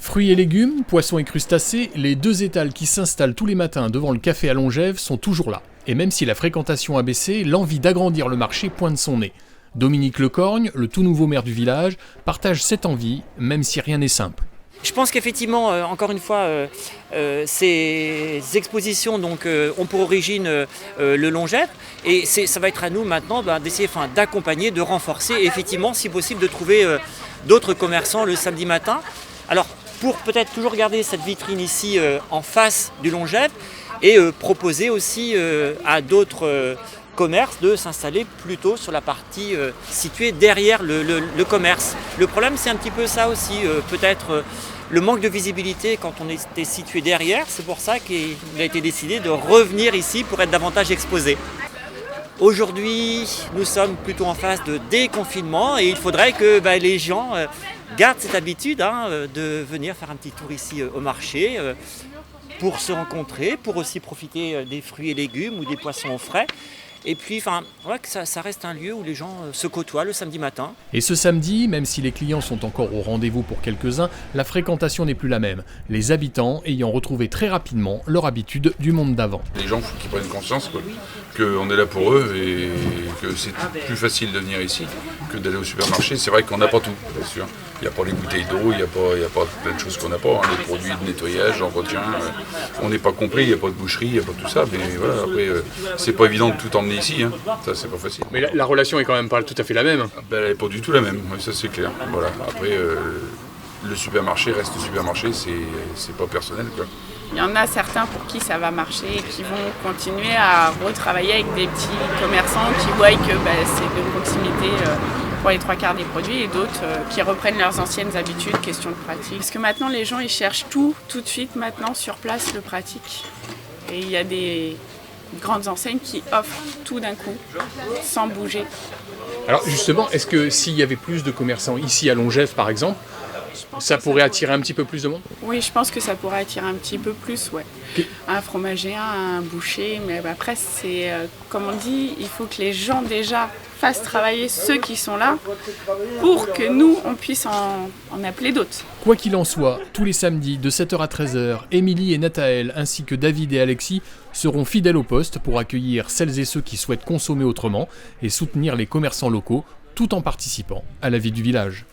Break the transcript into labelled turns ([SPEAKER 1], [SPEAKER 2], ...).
[SPEAKER 1] Fruits et légumes, poissons et crustacés, les deux étals qui s'installent tous les matins devant le café à Longève sont toujours là. Et même si la fréquentation a baissé, l'envie d'agrandir le marché pointe son nez. Dominique Lecorgne, le tout nouveau maire du village, partage cette envie, même si rien n'est simple.
[SPEAKER 2] Je pense qu'effectivement, encore une fois, ces expositions ont pour origine le Longève et ça va être à nous maintenant d'essayer d'accompagner, de renforcer et effectivement, si possible, de trouver d'autres commerçants le samedi matin. Alors, pour peut-être toujours garder cette vitrine ici en face du Longève et proposer aussi à d'autres commerces de s'installer plutôt sur la partie située derrière le commerce. Le problème, c'est un petit peu ça aussi, peut-être le manque de visibilité quand on était situé derrière. C'est pour ça qu'il a été décidé de revenir ici pour être davantage exposé. Aujourd'hui, nous sommes plutôt en phase de déconfinement et il faudrait que les gens gardent cette habitude de venir faire un petit tour ici au marché pour se rencontrer, pour aussi profiter des fruits et légumes ou des poissons au frais. Et puis, que ça reste un lieu où les gens se côtoient le samedi matin.
[SPEAKER 1] Et ce samedi, même si les clients sont encore au rendez-vous pour quelques-uns, la fréquentation n'est plus la même. Les habitants ayant retrouvé très rapidement leur habitude du monde d'avant.
[SPEAKER 3] Les gens, il faut qu'ils prennent conscience qu'on est là pour eux et que c'est plus facile de venir ici que d'aller au supermarché. C'est vrai qu'on n'a pas tout, bien sûr. Il n'y a pas les bouteilles d'eau, il n'y a pas plein de choses qu'on n'a pas. Les produits de nettoyage, d'entretien, on n'est pas compris, il n'y a pas de boucherie, il n'y a pas tout ça. Mais voilà, après, c'est pas évident de tout emmener ici. Ça, c'est pas facile.
[SPEAKER 4] Mais la relation est quand même pas tout à fait la même.
[SPEAKER 3] Elle n'est pas du tout la même, ça c'est clair. Voilà. Après, le supermarché reste supermarché, c'est pas personnel, quoi.
[SPEAKER 5] Il y en a certains pour qui ça va marcher et qui vont continuer à retravailler avec des petits commerçants qui voient que c'est de proximité pour les 3/4 des produits et d'autres qui reprennent leurs anciennes habitudes, question de pratique. Parce que maintenant les gens ils cherchent tout de suite maintenant sur place le pratique. Et il y a des grandes enseignes qui offrent tout d'un coup, sans bouger.
[SPEAKER 4] Alors justement, est-ce que s'il y avait plus de commerçants ici à Longève par exemple, ça pourrait attirer un petit peu plus de monde ?
[SPEAKER 5] Oui, je pense que ça pourrait attirer un petit peu plus, ouais. Okay. Un fromager, un boucher, mais après, c'est comme on dit, il faut que les gens déjà fassent travailler ceux qui sont là pour que nous, on puisse en appeler d'autres.
[SPEAKER 1] Quoi qu'il en soit, tous les samedis de 7h à 13h, Émilie et Nathaël ainsi que David et Alexis seront fidèles au poste pour accueillir celles et ceux qui souhaitent consommer autrement et soutenir les commerçants locaux tout en participant à la vie du village.